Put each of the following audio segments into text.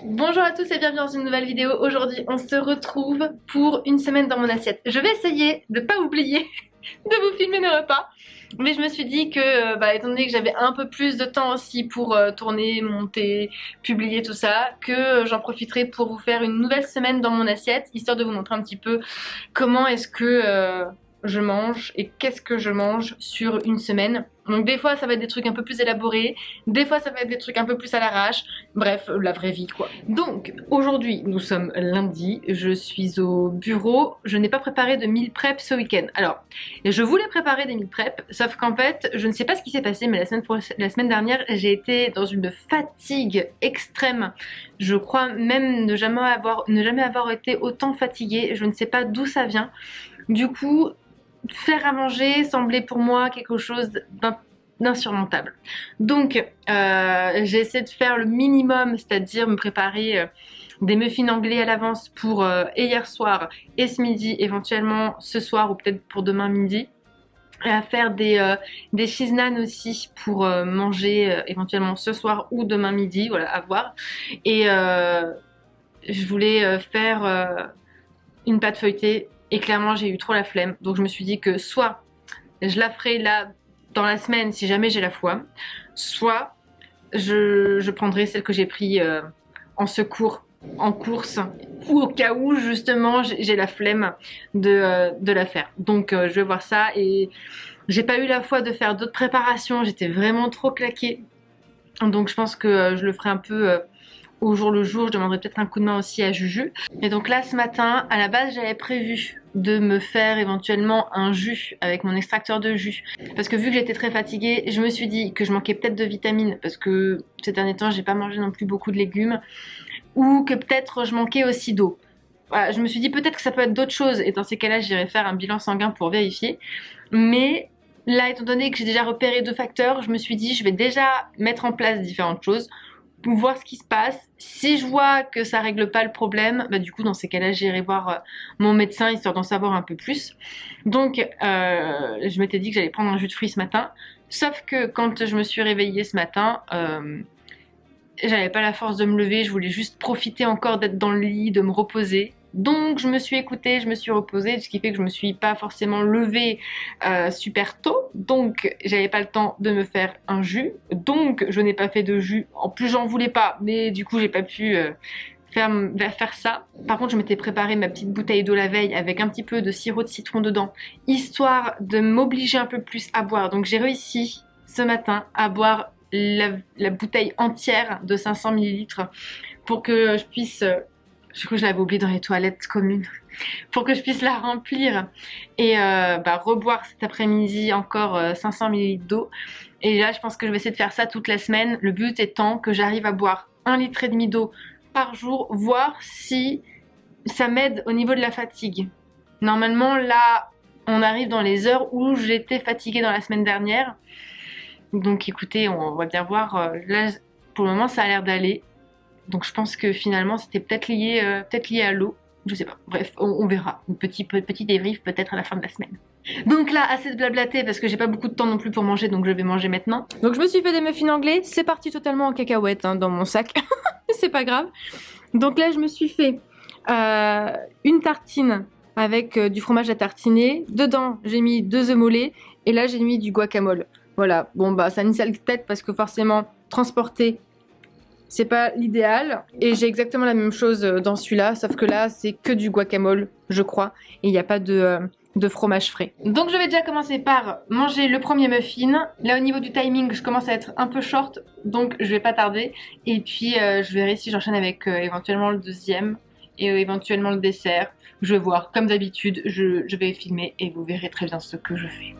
Bonjour à tous et bienvenue dans une nouvelle vidéo. Aujourd'hui on se retrouve pour une semaine dans mon assiette. Je vais essayer de pas oublier de vous filmer mes repas. Mais je me suis dit que, étant donné que j'avais un peu plus de temps aussi pour tourner, monter, publier tout ça, que j'en profiterai pour vous faire une nouvelle semaine dans mon assiette, histoire de vous montrer un petit peu comment est-ce que je mange et qu'est-ce que je mange sur une semaine. Donc des fois ça va être des trucs un peu plus élaborés, des fois ça va être des trucs un peu plus à l'arrache, bref, la vraie vie quoi. Donc aujourd'hui nous sommes lundi, je suis au bureau, je n'ai pas préparé de meal prep ce week-end. Alors je voulais préparer des meal prep, sauf qu'en fait je ne sais pas ce qui s'est passé, mais la semaine dernière j'ai été dans une fatigue extrême. Je crois même ne jamais avoir été autant fatiguée, je ne sais pas d'où ça vient. Du coup, faire à manger semblait pour moi quelque chose d'insurmontable. Donc j'ai essayé de faire le minimum, c'est-à-dire me préparer des muffins anglais à l'avance pour et hier soir et ce midi, éventuellement ce soir ou peut-être pour demain midi. Et à faire des cheese naan aussi pour manger éventuellement ce soir ou demain midi, voilà, à voir. Et je voulais faire une pâte feuilletée. Et clairement j'ai eu trop la flemme, donc je me suis dit que soit je la ferai là dans la semaine si jamais j'ai la foi, soit je prendrai celle que j'ai pris en secours, en course, ou au cas où justement j'ai la flemme de la faire. Donc je vais voir ça, et j'ai pas eu la foi de faire d'autres préparations, j'étais vraiment trop claquée. Donc je pense que je le ferai un peu au jour le jour. Je demanderai peut-être un coup de main aussi à Juju. Et donc là ce matin, à la base j'avais prévu de me faire éventuellement un jus avec mon extracteur de jus, parce que vu que j'étais très fatiguée, je me suis dit que je manquais peut-être de vitamines, parce que ces derniers temps j'ai pas mangé non plus beaucoup de légumes, ou que peut-être je manquais aussi d'eau. Voilà, je me suis dit peut-être que ça peut être d'autres choses, et dans ces cas-là j'irai faire un bilan sanguin pour vérifier. Mais là, étant donné que j'ai déjà repéré 2 facteurs, je me suis dit je vais déjà mettre en place différentes choses pour voir ce qui se passe. Si je vois que ça règle pas le problème, du coup dans ces cas-là j'irai voir mon médecin histoire d'en savoir un peu plus. Donc je m'étais dit que j'allais prendre un jus de fruits ce matin, sauf que quand je me suis réveillée ce matin, j'avais pas la force de me lever, je voulais juste profiter encore d'être dans le lit, de me reposer. Donc je me suis écoutée, je me suis reposée, ce qui fait que je me suis pas forcément levée super tôt. Donc j'avais pas le temps de me faire un jus. Donc je n'ai pas fait de jus. En plus j'en voulais pas, mais du coup j'ai pas pu faire ça. Par contre je m'étais préparé ma petite bouteille d'eau la veille avec un petit peu de sirop de citron dedans, histoire de m'obliger un peu plus à boire. Donc j'ai réussi ce matin à boire la bouteille entière de 500 ml pour que je puisse... je crois que je l'avais oublié dans les toilettes communes. Pour que je puisse la remplir et reboire cet après-midi encore 500 ml d'eau. Et là, je pense que je vais essayer de faire ça toute la semaine. Le but étant que j'arrive à boire 1,5 litre d'eau par jour, voir si ça m'aide au niveau de la fatigue. Normalement, là, on arrive dans les heures où j'étais fatiguée dans la semaine dernière. Donc écoutez, on va bien voir. Là, pour le moment, ça a l'air d'aller. Donc je pense que finalement c'était peut-être lié à l'eau, je sais pas. Bref, on verra. Un petit débrief peut-être à la fin de la semaine. Donc là, assez de blablater parce que j'ai pas beaucoup de temps non plus pour manger, donc je vais manger maintenant. Donc je me suis fait des muffins anglais, c'est parti totalement en cacahuète dans mon sac, mais c'est pas grave. Donc là je me suis fait une tartine avec du fromage à tartiner. Dedans j'ai mis 2 œufs mollets et là j'ai mis du guacamole. Voilà, bon ça a une sale tête parce que forcément transporter c'est pas l'idéal, et j'ai exactement la même chose dans celui-là, sauf que là c'est que du guacamole je crois, et il n'y a pas de fromage frais. Donc je vais déjà commencer par manger le premier muffin. Là au niveau du timing je commence à être un peu short, donc je vais pas tarder, et puis je verrai si j'enchaîne avec éventuellement le deuxième et éventuellement le dessert. Je vais voir, comme d'habitude je vais filmer et vous verrez très bien ce que je fais.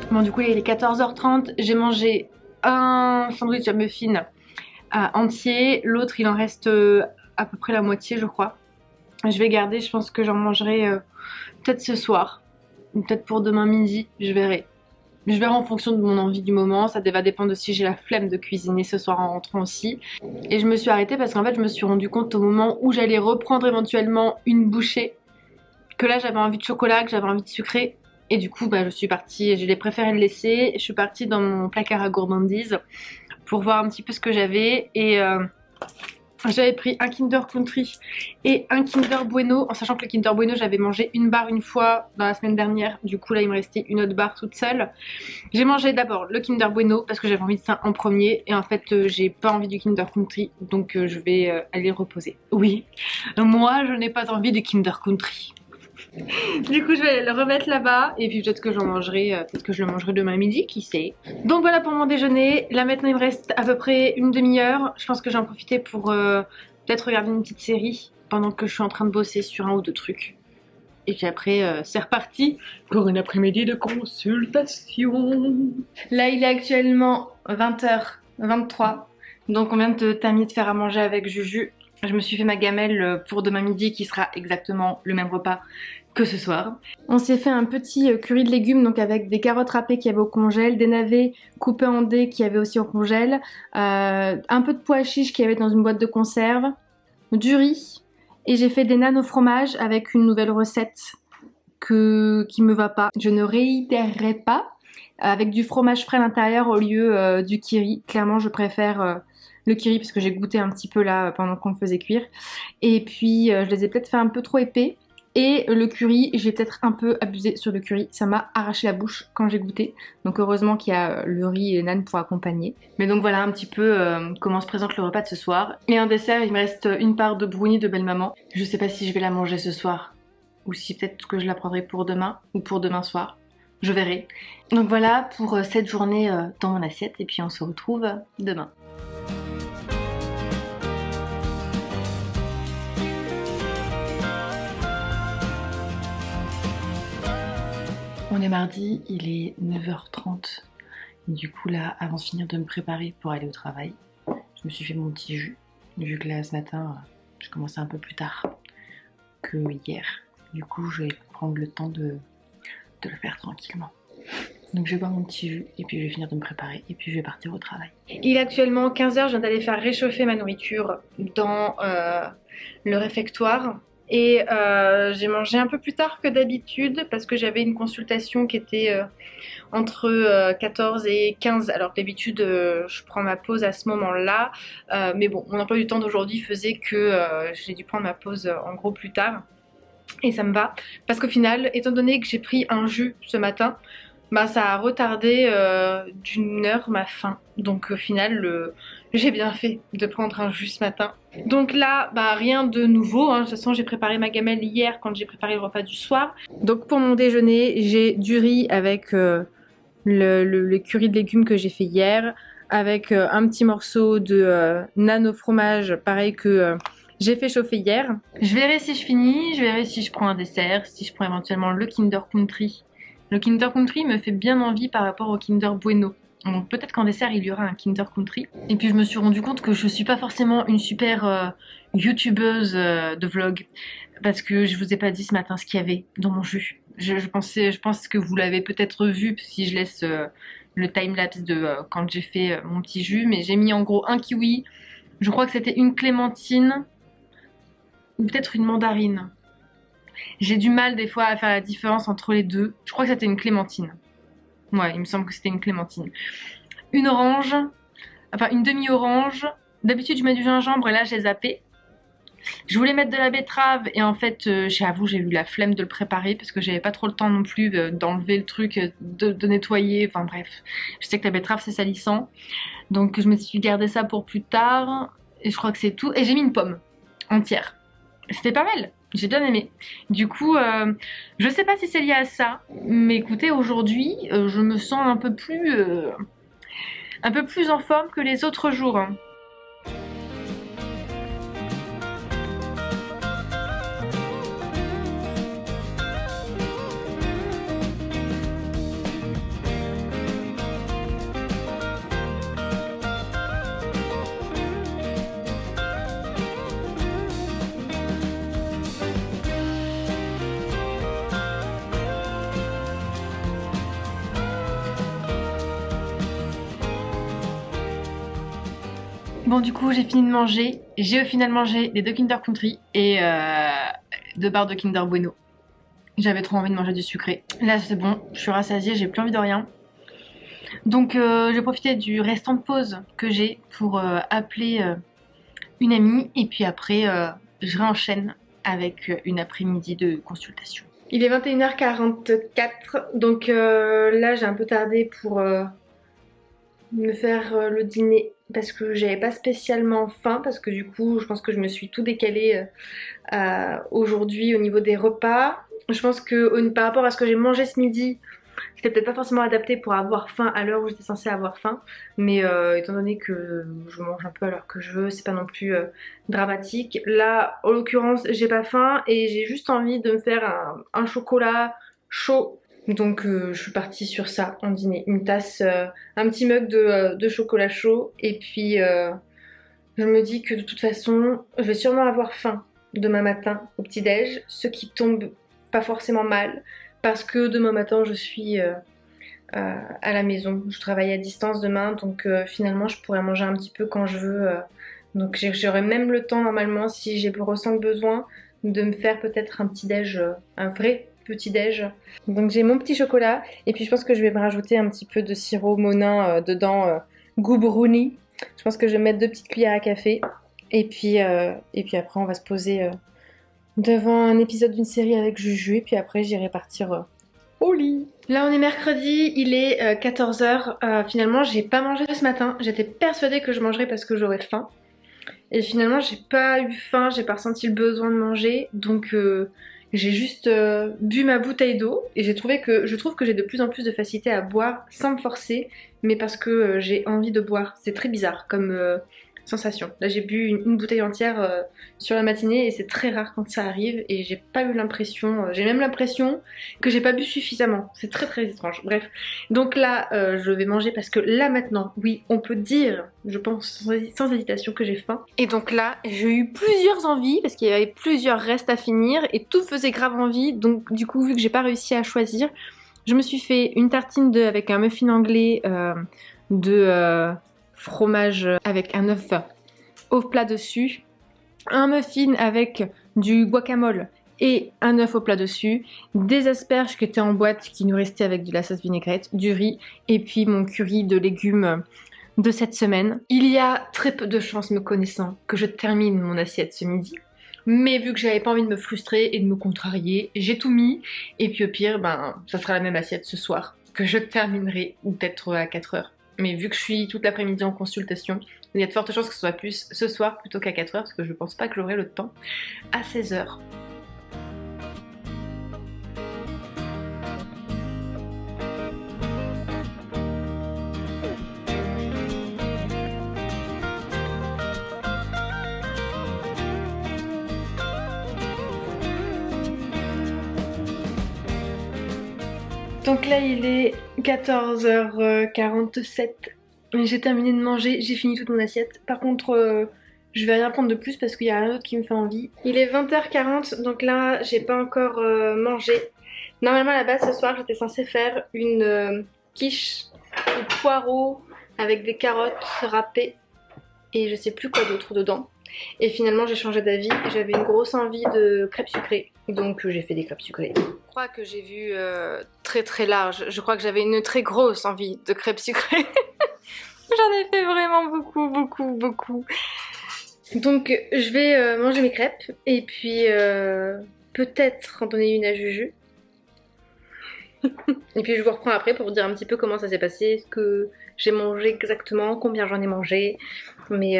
Bon du coup il est 14h30, j'ai mangé un sandwich à muffin entier, l'autre il en reste à peu près la moitié je crois. Je vais garder, je pense que j'en mangerai peut-être ce soir, ou peut-être pour demain midi, je verrai. Je verrai en fonction de mon envie du moment, ça va dépendre de si j'ai la flemme de cuisiner ce soir en rentrant aussi. Et je me suis arrêtée parce qu'en fait je me suis rendu compte au moment où j'allais reprendre éventuellement une bouchée que là j'avais envie de chocolat, que j'avais envie de sucré. Et du coup je suis partie, j'ai préféré le laisser. Je suis partie dans mon placard à gourmandise pour voir un petit peu ce que j'avais. Et j'avais pris un Kinder Country et un Kinder Bueno, en sachant que le Kinder Bueno j'avais mangé une barre une fois dans la semaine dernière. Du coup là il me restait une autre barre toute seule. J'ai mangé d'abord le Kinder Bueno parce que j'avais envie de ça en premier. Et en fait j'ai pas envie du Kinder Country, donc je vais aller le reposer. Oui, moi je n'ai pas envie du Kinder Country. Du coup je vais le remettre là-bas et puis peut-être que j'en mangerai, peut-être que je le mangerai demain midi, qui sait. Donc voilà pour mon déjeuner. Là maintenant il me reste à peu près une demi-heure. Je pense que j'ai en profité pour peut-être regarder une petite série pendant que je suis en train de bosser sur un ou deux trucs. Et puis après c'est reparti pour une après-midi de consultation. Là il est actuellement 20h23. Donc on vient de terminer de faire à manger avec Juju. Je me suis fait ma gamelle pour demain midi qui sera exactement le même repas que ce soir. On s'est fait un petit curry de légumes donc avec des carottes râpées qui avaient au congèle, des navets coupés en dés qui avaient aussi au congèle, un peu de pois chiches qui avait dans une boîte de conserve, du riz et j'ai fait des nanes au fromage avec une nouvelle recette qui me va pas. Je ne réitérerai pas avec du fromage frais à l'intérieur au lieu du kiri. Clairement je préfère le kiri parce que j'ai goûté un petit peu là pendant qu'on le faisait cuire. Et puis je les ai peut-être fait un peu trop épais. Et le curry, j'ai peut-être un peu abusé sur le curry. Ça m'a arraché la bouche quand j'ai goûté. Donc heureusement qu'il y a le riz et les nanes pour accompagner. Mais donc voilà un petit peu comment se présente le repas de ce soir. Et un dessert, il me reste une part de brownie de belle-maman. Je sais pas si je vais la manger ce soir. Ou si peut-être que je la prendrai pour demain ou pour demain soir. Je verrai. Donc voilà pour cette journée dans mon assiette. Et puis on se retrouve demain. On est mardi, il est 9h30. Du coup là, avant de finir de me préparer pour aller au travail, je me suis fait mon petit jus. Vu que là ce matin, je commençais un peu plus tard que hier. Du coup, je vais prendre le temps de le faire tranquillement. Donc je vais boire mon petit jus et puis je vais finir de me préparer et puis je vais partir au travail. Il est actuellement 15h, je viens d'aller faire réchauffer ma nourriture dans le réfectoire. Et j'ai mangé un peu plus tard que d'habitude parce que j'avais une consultation qui était entre 14 et 15 alors que d'habitude je prends ma pause à ce moment-là. Mais bon, mon emploi du temps d'aujourd'hui faisait que j'ai dû prendre ma pause en gros plus tard. Et ça me va parce qu'au final, étant donné que j'ai pris un jus ce matin, bah ça a retardé d'une heure ma faim. Donc au final, j'ai bien fait de prendre un jus ce matin. Donc là, bah rien de nouveau, hein. De toute façon j'ai préparé ma gamelle hier quand j'ai préparé le repas du soir. Donc pour mon déjeuner, j'ai du riz avec le curry de légumes que j'ai fait hier, avec un petit morceau de nano fromage, pareil que j'ai fait chauffer hier. Je verrai si je finis, je verrai si je prends un dessert, si je prends éventuellement le Kinder Country. Le Kinder Country me fait bien envie par rapport au Kinder Bueno. Donc peut-être qu'en dessert il y aura un Kinder Country. Et puis je me suis rendu compte que je suis pas forcément une super youtubeuse de vlog. Parce que je vous ai pas dit ce matin ce qu'il y avait dans mon jus. Je pense que vous l'avez peut-être vu si je laisse le timelapse de quand j'ai fait mon petit jus. Mais j'ai mis en gros un kiwi. Je crois que c'était une clémentine. Ou peut-être une mandarine. J'ai du mal des fois à faire la différence entre les deux. Je crois que c'était une clémentine. Ouais, il me semble que c'était une clémentine. Une orange, enfin une demi-orange. D'habitude je mets du gingembre et là j'ai zappé. Je voulais mettre de la betterave et en fait j'avoue j'ai eu la flemme de le préparer parce que j'avais pas trop le temps non plus d'enlever le truc, de nettoyer, enfin bref. Je sais que la betterave c'est salissant. Donc je me suis gardé ça pour plus tard et je crois que c'est tout. Et j'ai mis une pomme entière. C'était pas mal, j'ai bien aimé. Du coup, je sais pas si c'est lié à ça, mais écoutez, aujourd'hui, je me sens un peu plus en forme que les autres jours. Bon du coup j'ai fini de manger, j'ai au final mangé les 2 Kinder Country et 2 barres de Kinder Bueno. J'avais trop envie de manger du sucré. Là c'est bon, je suis rassasiée, j'ai plus envie de rien. Donc j'ai profité du restant de pause que j'ai pour appeler une amie et puis après je réenchaîne avec une après-midi de consultation. Il est 21h44 donc là j'ai un peu tardé pour me faire le dîner parce que j'avais pas spécialement faim parce que du coup je pense que je me suis tout décalé aujourd'hui au niveau des repas. Je pense que par rapport à ce que j'ai mangé ce midi, c'était peut-être pas forcément adapté pour avoir faim à l'heure où j'étais censée avoir faim, mais étant donné que je mange un peu à l'heure que je veux, c'est pas non plus dramatique. Là, en l'occurrence, j'ai pas faim et j'ai juste envie de me faire un chocolat chaud. Donc je suis partie sur ça en dîner. Une tasse, un petit mug de chocolat chaud et puis je me dis que de toute façon, je vais sûrement avoir faim demain matin au petit-déj, ce qui tombe pas forcément mal. Parce que demain matin je suis à la maison, je travaille à distance demain donc finalement je pourrais manger un petit peu quand je veux. Donc j'aurai même le temps normalement si je ressens le besoin de me faire peut-être un petit déj, un vrai petit déj. Donc j'ai mon petit chocolat et puis je pense que je vais me rajouter un petit peu de sirop Monin dedans, goût brownie. Je pense que je vais mettre 2 petites cuillères à café et puis après on va se poser devant un épisode d'une série avec Juju et puis après j'irai partir au lit. Là on est mercredi, il est 14h. Finalement j'ai pas mangé ce matin. J'étais persuadée que je mangerais parce que j'aurais faim. Et finalement j'ai pas eu faim, j'ai pas ressenti le besoin de manger. Donc j'ai juste bu ma bouteille d'eau. Et je trouve que j'ai de plus en plus de facilité à boire sans me forcer. Mais parce que j'ai envie de boire. C'est très bizarre comme sensation. Là j'ai bu une bouteille entière sur la matinée et c'est très rare quand ça arrive et j'ai pas eu l'impression, j'ai même l'impression que j'ai pas bu suffisamment. C'est très très étrange. Bref, donc là je vais manger parce que là maintenant, oui, on peut dire, je pense sans hésitation que j'ai faim. Et donc là j'ai eu plusieurs envies parce qu'il y avait plusieurs restes à finir et tout faisait grave envie. Donc du coup vu que j'ai pas réussi à choisir, je me suis fait une tartine avec un muffin anglais de fromage avec un œuf au plat dessus, un muffin avec du guacamole et un œuf au plat dessus, des asperges qui étaient en boîte qui nous restaient avec de la sauce vinaigrette, du riz et puis mon curry de légumes de cette semaine. Il y a très peu de chances me connaissant que je termine mon assiette ce midi. Mais vu que j'avais pas envie de me frustrer et de me contrarier, j'ai tout mis et puis au pire, ça sera la même assiette ce soir que je terminerai ou peut-être à 4h. Mais vu que je suis toute l'après-midi en consultation, il y a de fortes chances que ce soit plus ce soir plutôt qu'à 4h parce que je pense pas que j'aurai le temps à 16h. Donc là il est 14h47, j'ai terminé de manger, j'ai fini toute mon assiette. Par contre je vais rien prendre de plus parce qu'il y a rien d'autre qui me fait envie. Il est 20h40 donc là j'ai pas encore mangé. Normalement à la base ce soir j'étais censée faire une quiche au poireau avec des carottes râpées et je sais plus quoi d'autre dedans. Et finalement j'ai changé d'avis, j'avais une grosse envie de crêpes sucrées, donc j'ai fait des crêpes sucrées. Je crois que j'ai vu très très large, je crois que j'avais une très grosse envie de crêpes sucrées. J'en ai fait vraiment beaucoup. Donc je vais manger mes crêpes et puis peut-être en donner une à Juju. Et puis je vous reprends après pour vous dire un petit peu comment ça s'est passé, ce que j'ai mangé exactement, combien j'en ai mangé. Mais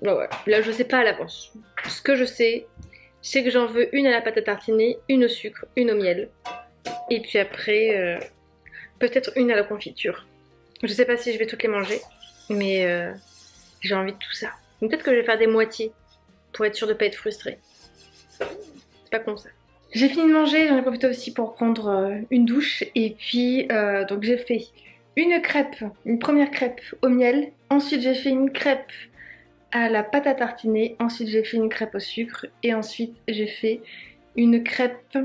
ouais, là je sais pas à l'avance. Ce que je sais, c'est que j'en veux une à la pâte à tartiner, une au sucre, une au miel. Et puis après, peut-être une à la confiture. Je sais pas si je vais toutes les manger, mais j'ai envie de tout ça. Peut-être que je vais faire des moitiés pour être sûre de pas être frustrée. C'est pas con ça. J'ai fini de manger, j'en ai profité aussi pour prendre une douche. Et puis donc j'ai fait une première crêpe au miel. Ensuite j'ai fait une crêpe à la pâte à tartiner. Ensuite j'ai fait une crêpe au sucre. Et ensuite j'ai fait une crêpe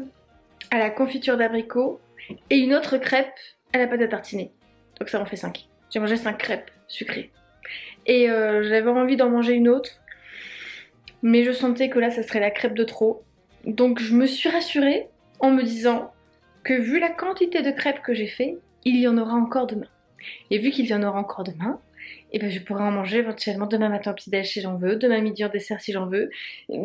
à la confiture d'abricot. Et une autre crêpe à la pâte à tartiner. Donc ça en fait 5. J'ai mangé 5 crêpes sucrées. et j'avais envie d'en manger une autre. Mais je sentais que là ça serait la crêpe de trop. Donc je me suis rassurée en me disant que vu la quantité de crêpes que j'ai fait, il y en aura encore demain. Et vu qu'il y en aura encore demain, et ben je pourrai en manger éventuellement demain matin au petit-déj si j'en veux, demain midi en dessert si j'en veux,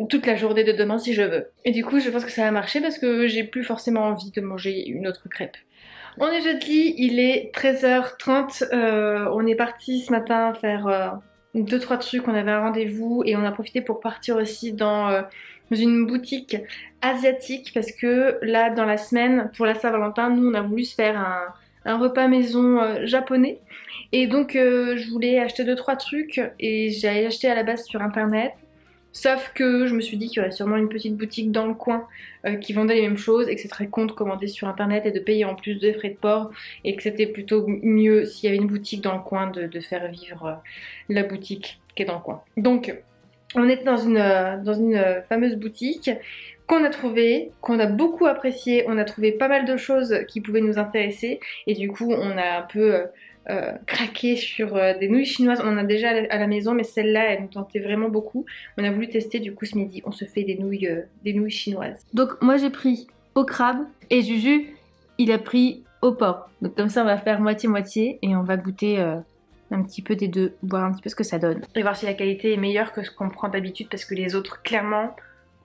toute la journée de demain si je veux. Et du coup je pense que ça va marcher parce que j'ai plus forcément envie de manger une autre crêpe. On est jeudi, il est 13h30, on est parti ce matin faire 2-3 trucs, on avait un rendez-vous et on a profité pour partir aussi dans une boutique asiatique parce que là dans la semaine pour la Saint-Valentin, nous on a voulu se faire un repas maison japonais et donc je voulais acheter 2-3 trucs et j'ai acheté à la base sur internet. Sauf que je me suis dit qu'il y aurait sûrement une petite boutique dans le coin qui vendait les mêmes choses et que c'est très con de commander sur internet et de payer en plus de frais de port et que c'était plutôt mieux s'il y avait une boutique dans le coin de faire vivre la boutique qui est dans le coin. Donc on était dans une fameuse boutique qu'on a trouvée, qu'on a beaucoup appréciée, on a trouvé pas mal de choses qui pouvaient nous intéresser et du coup on a un peu craqué sur des nouilles chinoises. On en a déjà à la maison mais celle-là elle nous tentait vraiment beaucoup. On a voulu tester, du coup ce midi on se fait des nouilles chinoises. Donc moi j'ai pris au crabe et Juju il a pris au porc. Donc comme ça on va faire moitié-moitié et on va goûter un petit peu des deux, voir un petit peu ce que ça donne. Et voir si la qualité est meilleure que ce qu'on prend d'habitude parce que les autres clairement...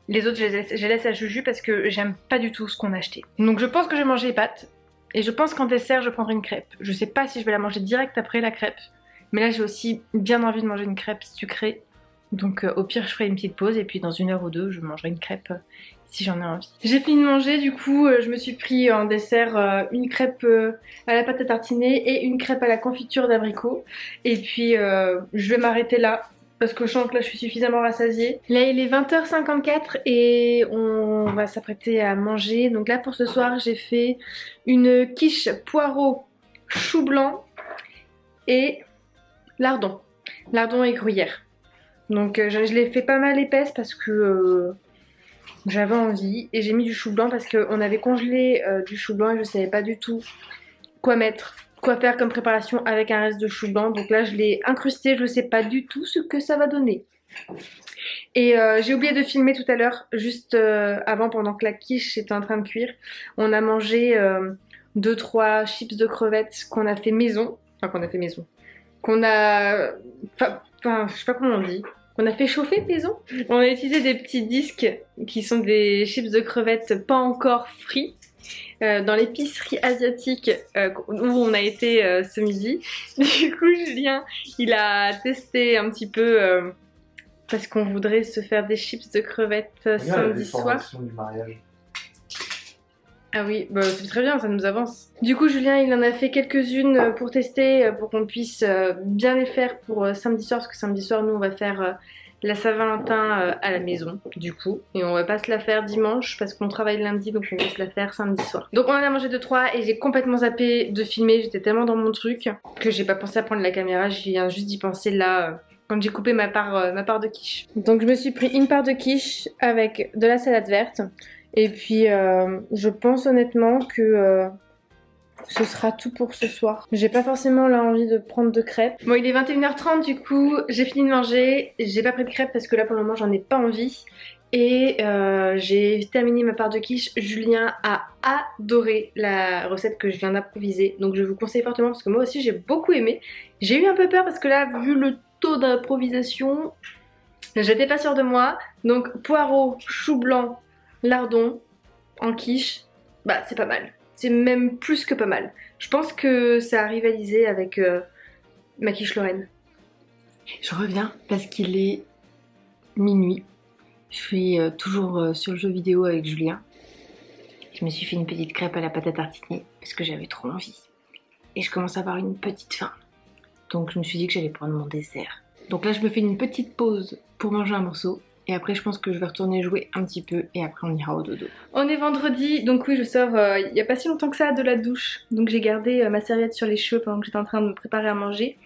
Les autres je les laisse à Juju parce que j'aime pas du tout ce qu'on a acheté. Donc je pense que je vais manger les pâtes. Et je pense qu'en dessert je prendrai une crêpe. Je sais pas si je vais la manger direct après la crêpe. Mais là j'ai aussi bien envie de manger une crêpe sucrée. Donc au pire je ferai une petite pause et puis dans 1 heure ou 2 je mangerai une crêpe si j'en ai envie. J'ai fini de manger, du coup je me suis pris en dessert une crêpe à la pâte à tartiner et une crêpe à la confiture d'abricot. Et puis je vais m'arrêter là. Parce que je sens que là je suis suffisamment rassasiée. Là il est 20h54 et on va s'apprêter à manger. Donc là pour ce soir j'ai fait une quiche poireau chou blanc et lardon. Lardon et gruyère. Donc je l'ai fait pas mal épaisse parce que j'avais envie. Et j'ai mis du chou blanc parce qu'on avait congelé du chou blanc et je savais pas du tout quoi mettre. Quoi faire comme préparation avec un reste de chou blanc. Donc là je l'ai incrusté, je sais pas du tout ce que ça va donner. Et j'ai oublié de filmer tout à l'heure, juste avant pendant que la quiche était en train de cuire. On a mangé 2-3 chips de crevettes qu'on a fait maison. Enfin qu'on a fait maison. Qu'on a... Enfin je sais pas comment on dit. Qu'on a fait chauffer maison. On a utilisé des petits disques qui sont des chips de crevettes pas encore frits. Dans l'épicerie asiatique où on a été ce midi. Du coup Julien il a testé un petit peu parce qu'on voudrait se faire des chips de crevettes samedi soir. Du mariage. Ah oui, bah, c'est très bien, ça nous avance. Du coup Julien il en a fait quelques-unes pour tester, pour qu'on puisse bien les faire pour samedi soir, parce que samedi soir nous on va faire la Saint-Valentin à la maison du coup, et on va pas se la faire dimanche parce qu'on travaille lundi, donc on va se la faire samedi soir. Donc on en a mangé 2-3 et j'ai complètement zappé de filmer, j'étais tellement dans mon truc que j'ai pas pensé à prendre la caméra, je viens juste d'y penser là quand j'ai coupé ma part de quiche. Donc je me suis pris une part de quiche avec de la salade verte et puis je pense honnêtement que ce sera tout pour ce soir. J'ai pas forcément là envie de prendre de crêpes. Bon il est 21h30 du coup, j'ai fini de manger. J'ai pas pris de crêpes parce que là pour le moment j'en ai pas envie. Et j'ai terminé ma part de quiche. Julien a adoré la recette que je viens d'improviser. Donc je vous conseille fortement parce que moi aussi j'ai beaucoup aimé. J'ai eu un peu peur parce que là vu le taux d'improvisation, j'étais pas sûre de moi. Donc poireau, chou blanc, lardon en quiche, bah c'est pas mal. C'est même plus que pas mal. Je pense que ça a rivalisé avec ma quiche Lorraine. Je reviens parce qu'il est minuit. Je suis toujours sur le jeu vidéo avec Julien. Je me suis fait une petite crêpe à la pâte à tartiner parce que j'avais trop envie. Et je commence à avoir une petite faim. Donc je me suis dit que j'allais prendre mon dessert. Donc là je me fais une petite pause pour manger un morceau. Et après je pense que je vais retourner jouer un petit peu et après on ira au dodo. On est vendredi, donc oui je sors il n'y a pas si longtemps que ça de la douche. Donc j'ai gardé ma serviette sur les cheveux pendant que j'étais en train de me préparer à manger.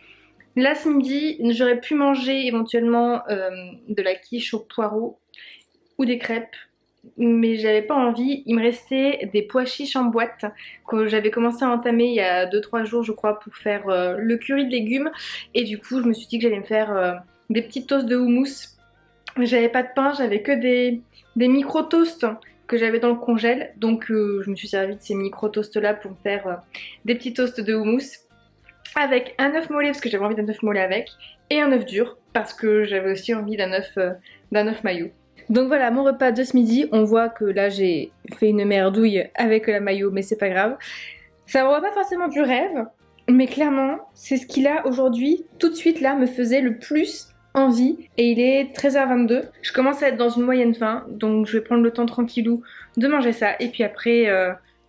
Là ce midi j'aurais pu manger éventuellement de la quiche au poireau ou des crêpes. mais j'avais pas envie. Il me restait des pois chiches en boîte que j'avais commencé à entamer il y a 2-3 jours je crois pour faire le curry de légumes. Et du coup je me suis dit que j'allais me faire des petits toasts de houmous. J'avais pas de pain, j'avais que des micro-toasts que j'avais dans le congèle. Donc je me suis servi de ces micro-toasts là pour me faire des petits toasts de houmous. Avec un œuf mollet parce que j'avais envie d'un œuf mollet avec. Et un œuf dur parce que j'avais aussi envie d'un œuf maillot. Donc voilà mon repas de ce midi. On voit que là j'ai fait une merdouille avec la maillot mais c'est pas grave. Ça ne pas forcément du rêve. Mais clairement c'est ce qui là aujourd'hui tout de suite là me faisait le plus envie. Et il est 13h22. Je commence à être dans une moyenne faim. Donc je vais prendre le temps tranquillou de manger ça. Et puis après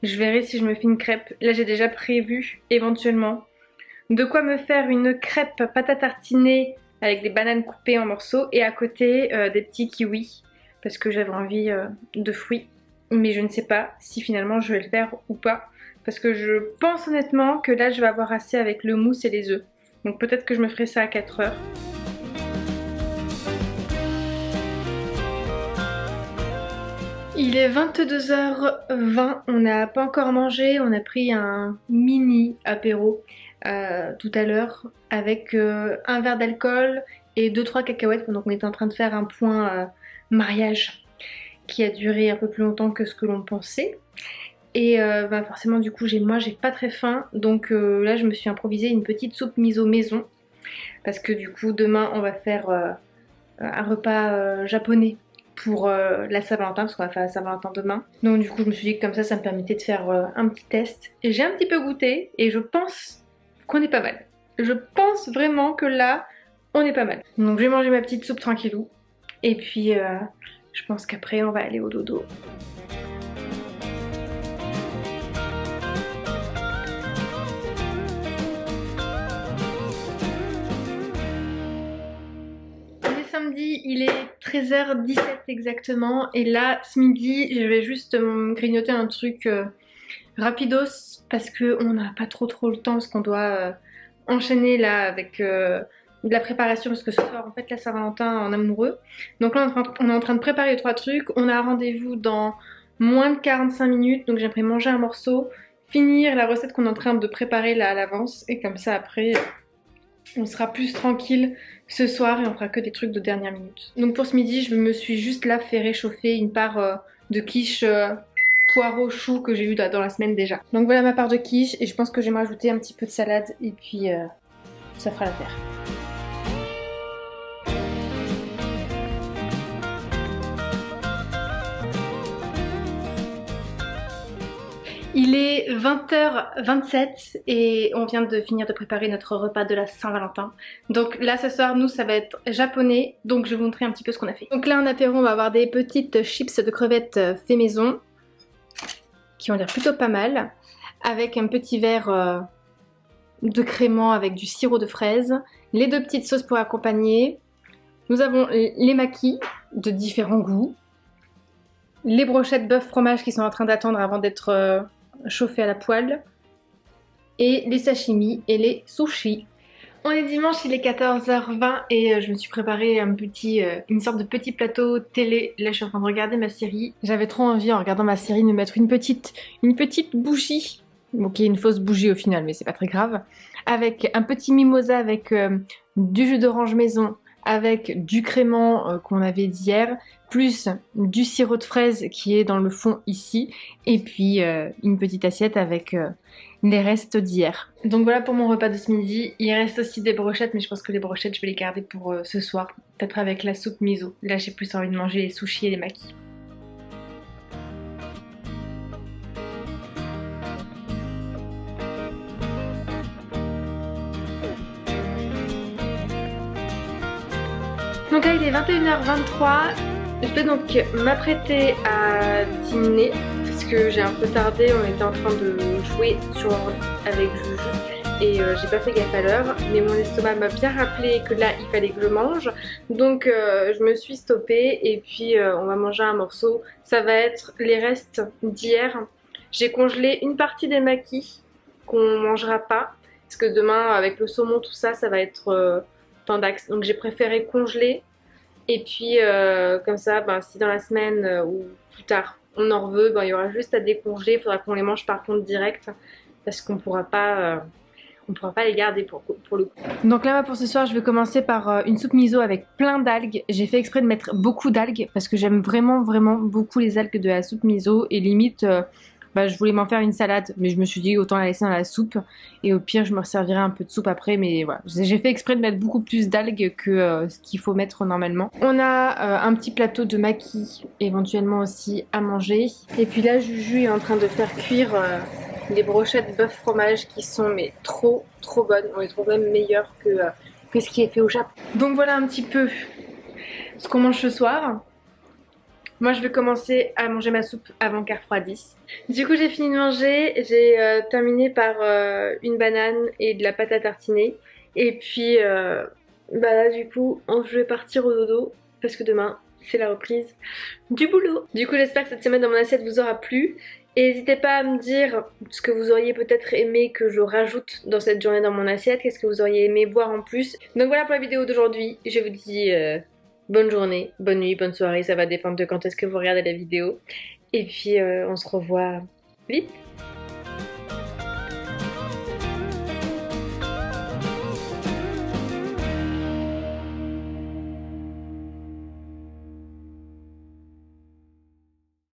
je verrai si je me fais une crêpe. Là j'ai déjà prévu éventuellement de quoi me faire une crêpe pâte à tartiner avec des bananes coupées en morceaux et à côté des petits kiwis parce que j'avais envie de fruits. Mais je ne sais pas si finalement je vais le faire ou pas parce que je pense honnêtement que là je vais avoir assez avec le mousse et les œufs. Donc peut-être que je me ferai ça à 4h. Il est 22h20, on n'a pas encore mangé, on a pris un mini apéro tout à l'heure avec un verre d'alcool et 2-3 cacahuètes pendant qu'on était en train de faire un point mariage qui a duré un peu plus longtemps que ce que l'on pensait. Et bah forcément du coup moi j'ai pas très faim donc là je me suis improvisé une petite soupe miso maison parce que du coup demain on va faire un repas japonais pour la Saint-Valentin parce qu'on va faire la Saint-Valentin demain. Donc du coup je me suis dit que comme ça me permettait de faire un petit test. Et j'ai un petit peu goûté et je pense qu'on est pas mal. Je pense vraiment que là on est pas mal. Donc je vais manger ma petite soupe tranquillou. Et puis je pense qu'après on va aller au dodo. Samedi, il est 13h17 exactement et là ce midi je vais juste grignoter un truc rapidos parce que on n'a pas trop le temps parce qu'on doit enchaîner là avec de la préparation parce que ce soir en fait la Saint-Valentin en amoureux. Donc là on est en train de préparer les 3 trucs, on a un rendez-vous dans moins de 45 minutes donc j'aimerais manger un morceau, finir la recette qu'on est en train de préparer là à l'avance et comme ça après on sera plus tranquille ce soir et on fera que des trucs de dernière minute. Donc pour ce midi, je me suis juste là fait réchauffer une part de quiche poireau chou que j'ai eu dans la semaine déjà. Donc voilà ma part de quiche et je pense que je vais me rajouter un petit peu de salade et puis ça fera l'affaire. Il est 20h27 et on vient de finir de préparer notre repas de la Saint-Valentin. Donc là ce soir nous ça va être japonais, donc je vais vous montrer un petit peu ce qu'on a fait. Donc là en apéro on va avoir des petites chips de crevettes fait maison qui ont l'air plutôt pas mal, avec un petit verre de crémant avec du sirop de fraise, les 2 petites sauces pour accompagner. Nous avons les makis de différents goûts, les brochettes bœuf fromage qui sont en train d'attendre avant d'être chauffées à la poêle, et les sashimi et les sushis. On est dimanche, il est 14h20 et je me suis préparé une sorte de petit plateau télé. Là je suis en train de regarder ma série. J'avais trop envie en regardant ma série de me mettre une petite bougie. Bon, qui est une fausse bougie au final mais c'est pas très grave. Avec un petit mimosa avec du jus d'orange maison, avec du crément qu'on avait d'hier, plus du sirop de fraise qui est dans le fond ici, et puis une petite assiette avec les restes d'hier. Donc voilà pour mon repas de ce midi. Il reste aussi des brochettes, mais je pense que les brochettes je vais les garder pour ce soir, peut-être avec la soupe miso. Là j'ai plus envie de manger les sushis et les makis. Donc là il est 21h23, je vais donc m'apprêter à dîner parce que j'ai un peu tardé, on était en train de jouer sur l'ordi avec Juju et j'ai pas fait gaffe à l'heure, mais mon estomac m'a bien rappelé que là il fallait que je mange, donc je me suis stoppée et puis on va manger un morceau. Ça va être les restes d'hier. J'ai congelé une partie des makis qu'on mangera pas parce que demain avec le saumon tout ça, ça va être tendax, donc j'ai préféré congeler Et puis comme ça, ben, si dans la semaine ou plus tard on en veut, ben, il y aura juste à décongeler. Il faudra qu'on les mange par contre direct parce qu'on pourra pas les garder pour le coup. Donc là pour ce soir je vais commencer par une soupe miso avec plein d'algues. J'ai fait exprès de mettre beaucoup d'algues parce que j'aime vraiment beaucoup les algues de la soupe miso et limite bah, je voulais m'en faire une salade mais je me suis dit autant la laisser dans la soupe et au pire je me resservirai un peu de soupe après, mais voilà, j'ai fait exprès de mettre beaucoup plus d'algues que ce qu'il faut mettre normalement. On a un petit plateau de maquis éventuellement aussi à manger et puis là Juju est en train de faire cuire les brochettes bœuf fromage qui sont mais trop bonnes. On les trouve même meilleures que ce qui est fait au Japon. Donc voilà un petit peu ce qu'on mange ce soir. Moi je vais commencer à manger ma soupe avant qu'elle refroidisse. Du coup j'ai fini de manger, j'ai terminé par une banane et de la pâte à tartiner. Et puis bah là du coup je vais partir au dodo parce que demain c'est la reprise du boulot. Du coup j'espère que cette semaine dans mon assiette vous aura plu. Et n'hésitez pas à me dire ce que vous auriez peut-être aimé que je rajoute dans cette journée dans mon assiette. Qu'est-ce que vous auriez aimé boire en plus. Donc voilà pour la vidéo d'aujourd'hui. Je vous dis bonne journée, bonne nuit, bonne soirée. Ça va dépendre de quand est-ce que vous regardez la vidéo. Et puis on se revoit vite.